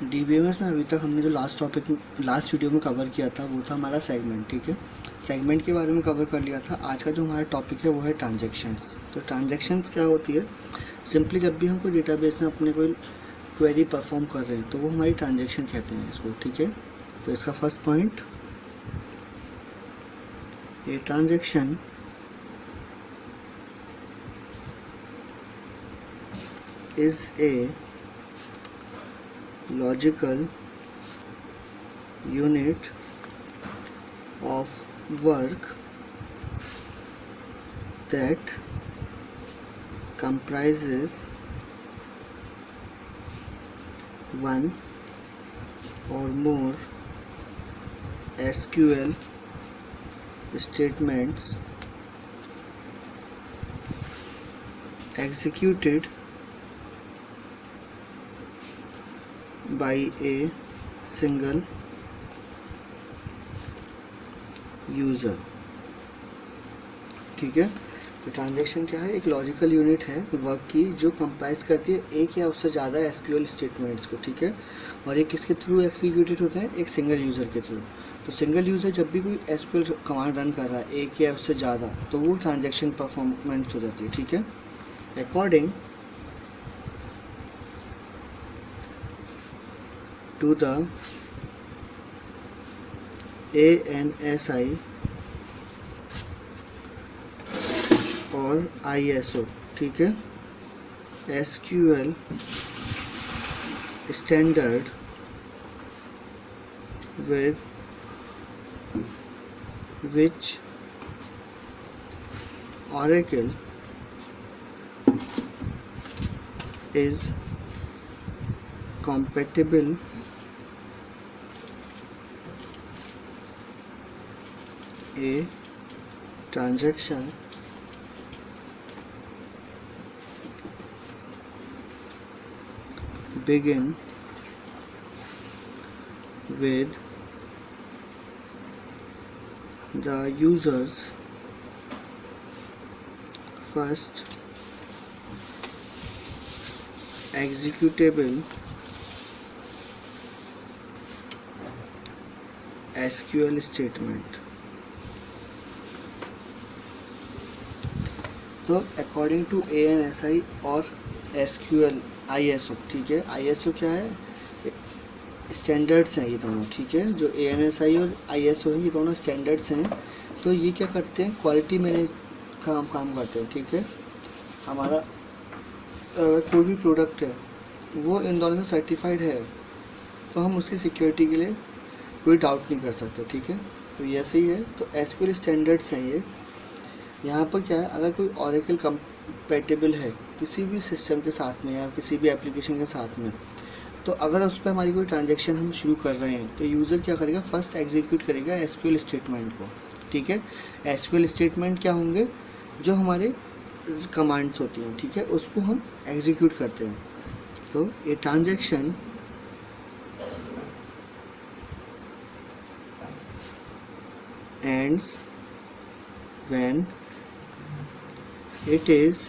DBMS में अभी तक हमने जो लास्ट वीडियो में कवर किया था वो था हमारा सेगमेंट, ठीक है। सेगमेंट के बारे में कवर कर लिया था। आज का जो हमारा टॉपिक है वो है ट्रांजैक्शंस। तो ट्रांजैक्शंस क्या होती है? सिंपली जब भी हम कोई डेटाबेस में अपने कोई क्वेरी परफॉर्म कर रहे हैं तो वो हमारी ट्रांजैक्शन कहते हैं इसको, ठीक है। तो इसका फर्स्ट पॉइंट, ये transaction is a logical unit of work that comprises one or more SQL statements executed by a single user, ठीक है। तो ट्रांजैक्शन क्या है? एक लॉजिकल यूनिट है वर्क की जो कंप्राइज करती है एक या उससे ज़्यादा एसक्यूएल स्टेटमेंट्स को, ठीक है। और ये किसके थ्रू एग्जीक्यूटेड होते हैं? एक सिंगल यूज़र के थ्रू। तो सिंगल यूज़र जब भी कोई एसक्यूएल कमांड रन कर रहा है एक या उससे ज़्यादा, तो वो ट्रांजैक्शन परफॉर्मेंस हो जाती है, ठीक है। अकॉर्डिंग to the ANSI और ISO, ठीक है, SQL standard with which Oracle is compatible, a transaction begin with the user's first executable SQL statement। तो अकॉर्डिंग टू ANSI और SQL ISO, ठीक है। ISO क्या है? स्टैंडर्ड्स हैं ये दोनों, ठीक है। जो ANSI और ISO है ये दोनों स्टैंडर्ड्स हैं। तो ये क्या करते हैं? क्वालिटी मैनेज काम करते हैं, ठीक है। हमारा कोई भी प्रोडक्ट है वो इन दोनों से सर्टिफाइड है तो हम उसकी सिक्योरिटी के लिए कोई डाउट नहीं कर सकते, ठीक है। तो ये ऐसे ही है। तो SQL स्टैंडर्ड्स हैं ये। यहाँ पर क्या है? अगर कोई Oracle कंपैटिबल है किसी भी सिस्टम के साथ में या किसी भी एप्लीकेशन के साथ में, तो अगर उस पर हमारी कोई ट्रांजैक्शन हम शुरू कर रहे हैं तो यूज़र क्या करेगा? फर्स्ट एग्जीक्यूट करेगा SQL स्टेटमेंट को, ठीक है। SQL स्टेटमेंट क्या होंगे? जो हमारे कमांड्स होती हैं, ठीक है, उसको हम एग्जीक्यूट करते हैं। तो ये transaction ends when it is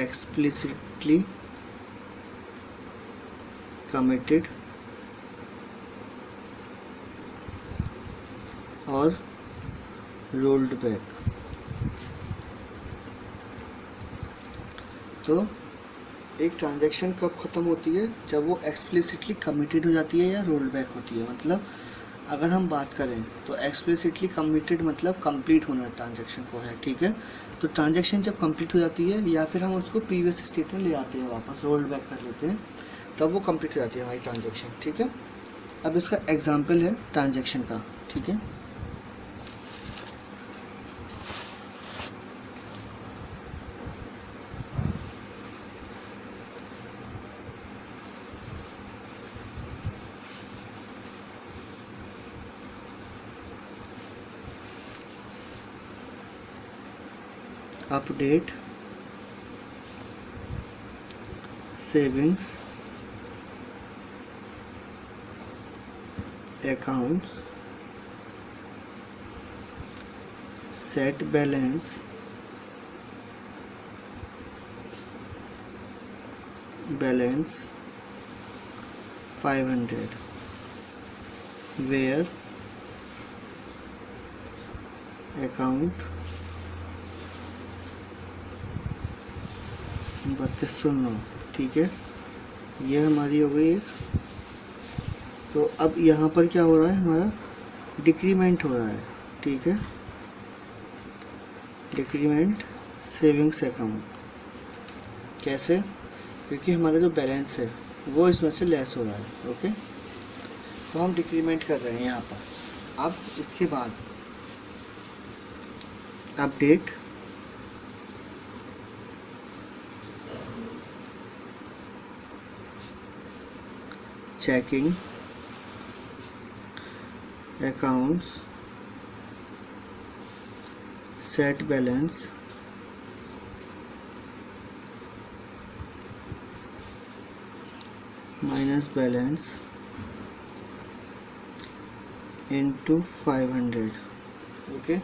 explicitly committed और rolled back। तो एक ट्रांजैक्शन कब ख़त्म होती है? जब वो एक्सप्लिसिटली कमिटेड हो जाती है या रोल बैक होती है। मतलब अगर हम बात करें तो एक्सप्लिसिटली कमिटेड मतलब कंप्लीट होना ट्रांजैक्शन को है, ठीक है। तो ट्रांजैक्शन जब कंप्लीट हो जाती है या फिर हम उसको प्रीवियस स्टेट में ले आते हैं, वापस रोल बैक कर लेते हैं, तब वो कंप्लीट हो जाती है हमारी ट्रांजैक्शन, ठीक है। अब इसका एग्जाम्पल है ट्रांजैक्शन का, ठीक है। Update savings accounts set balance balance 500 where account 3209, ठीक है, ये हमारी हो गई एक। तो अब यहाँ पर क्या हो रहा है, हमारा डिक्रीमेंट हो रहा है, ठीक है, डिक्रीमेंट सेविंग्स अकाउंट। कैसे? क्योंकि हमारा जो बैलेंस है वो इसमें से लेस हो रहा है। ओके, तो हम डिक्रीमेंट कर रहे हैं यहाँ पर। अब इसके बाद update checking accounts set balance minus balance into 500। Okay,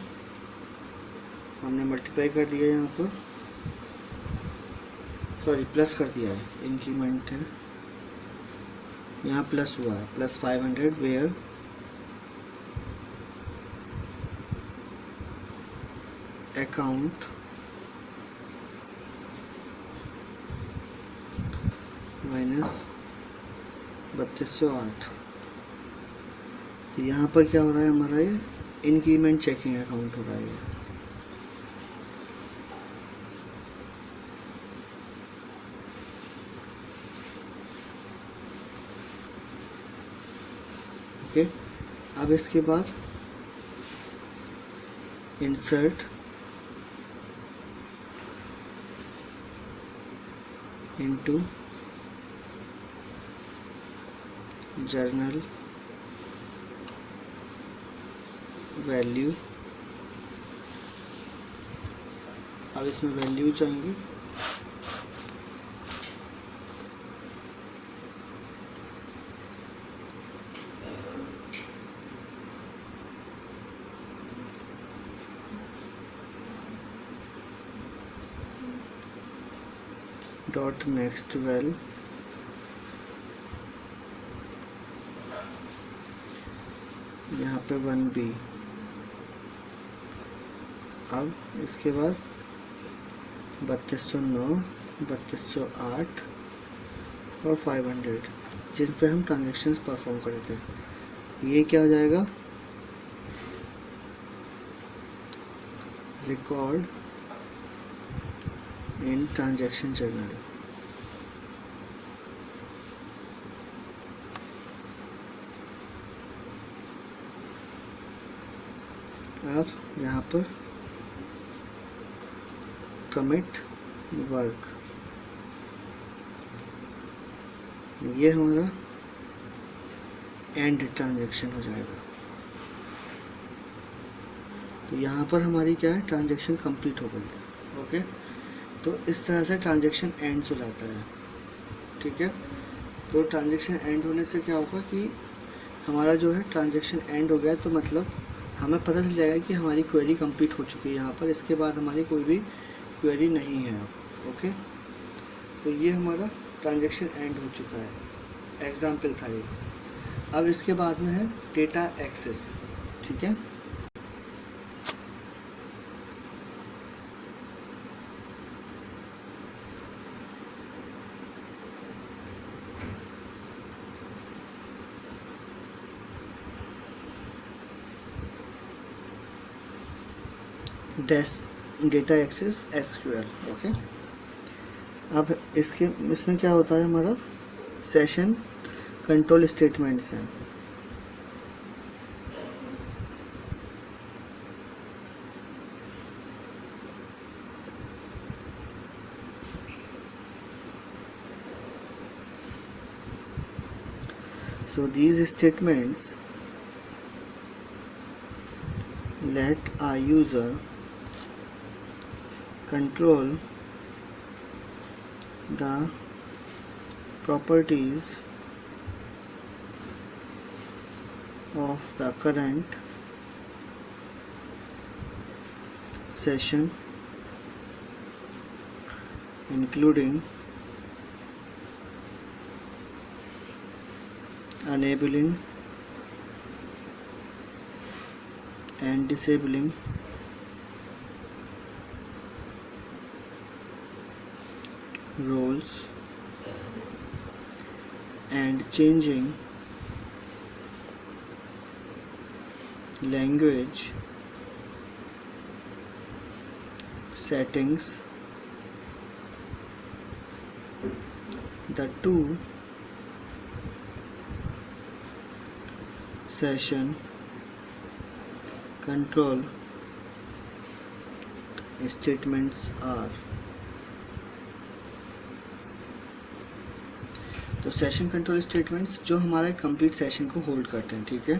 हमने मल्टीप्लाई कर दिया यहाँ पर, सॉरी प्लस कर दिया है, इंक्रीमेंट है यहाँ प्लस हुआ है, प्लस 500 वेयर अकाउंट माइनस 3208। यहाँ पर क्या हो रहा है हमारा, ये इंक्रीमेंट चेकिंग अकाउंट हो रहा है। ओके, अब इसके बाद इंसर्ट इनटू जर्नल वैल्यू। अब इसमें वैल्यू चाहिए, डॉट नेक्स्ट वेल यहाँ पे 1B। अब इसके बाद 3209, 3208 और 500 जिन पे हम ट्रांजेक्शन्स परफॉर्म करे थे, ये क्या हो जाएगा, रिकॉर्ड इन ट्रांजैक्शन जर्नल। और यहाँ पर कमिट वर्क, ये हमारा एंड ट्रांजैक्शन हो जाएगा। तो यहाँ पर हमारी क्या है, ट्रांजैक्शन कंप्लीट हो गई। ओके, तो इस तरह से ट्रांजैक्शन एंड हो जाता है, ठीक है। तो ट्रांजैक्शन एंड होने से क्या होगा कि हमारा जो है ट्रांजैक्शन एंड हो गया, तो मतलब हमें पता चल जाएगा कि हमारी क्वेरी कंप्लीट हो चुकी है यहाँ पर, इसके बाद हमारी कोई भी क्वेरी नहीं है। ओके, तो ये हमारा ट्रांजैक्शन एंड हो चुका है, एग्जाम्पल था ये। अब इसके बाद में है डेटा एक्सेस, ठीक है। Data access SQL. ओके, अब इसमें क्या होता है, हमारा सेशन कंट्रोल स्टेटमेंट्स हैं। So these statements let a user control the properties of the current session, including enabling and disabling roles and changing language settings. The two session control statements are। तो session control statements जो हमारा complete session को hold करते हैं, ठीक है।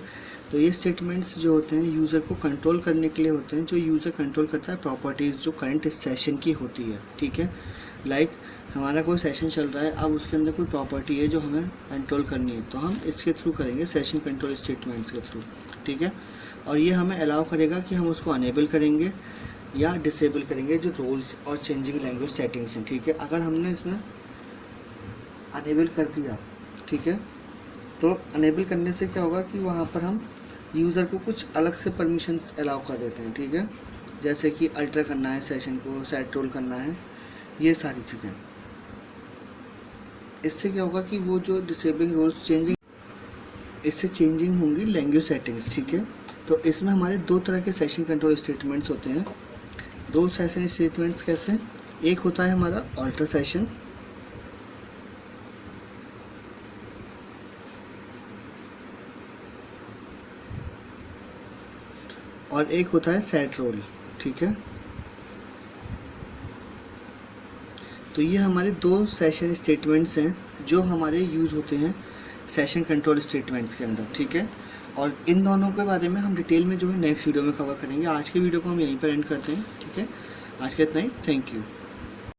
तो ये स्टेटमेंट्स जो होते हैं यूज़र को कंट्रोल करने के लिए होते हैं, जो यूज़र कंट्रोल करता है प्रॉपर्टीज़ जो करंट सेशन की होती है, ठीक है। लाइक हमारा कोई सेशन चल रहा है, अब उसके अंदर कोई प्रॉपर्टी है जो हमें कंट्रोल करनी है, तो हम इसके थ्रू करेंगे, सेशन कंट्रोल स्टेटमेंट्स के थ्रू, ठीक है। और ये हमें अलाउ करेगा कि हम उसको अनेबल करेंगे या डिसेबल करेंगे जो रोल्स और चेंजिंग लैंग्वेज सेटिंग्स हैं, ठीक है। अगर हमने इसमें अनेबल कर दिया, ठीक है, तो अनेबल करने से क्या होगा कि वहाँ पर हम यूज़र को कुछ अलग से परमिशंस अलाउ कर देते हैं, ठीक है। जैसे कि अल्टर करना है सेशन को, सेट रोल करना है, ये सारी चीज़ें। इससे क्या होगा कि वो जो डिसेबलिंग रोल्स चेंजिंग, इससे चेंजिंग होंगी लैंग्वेज सेटिंग्स, ठीक है। तो इसमें हमारे दो तरह के सेशन कंट्रोल स्टेटमेंट्स होते हैं। दो सेशन स्टेटमेंट्स कैसे, एक होता है हमारा अल्टर सेशन और एक होता है सेट रोल, ठीक है। तो ये हमारे दो सेशन स्टेटमेंट्स हैं जो हमारे यूज़ होते हैं सेशन कंट्रोल स्टेटमेंट्स के अंदर, ठीक है। और इन दोनों के बारे में हम डिटेल में जो है नेक्स्ट वीडियो में कवर करेंगे। आज के वीडियो को हम यहीं पर एंड करते हैं, ठीक है। आज का इतना ही, थैंक यू।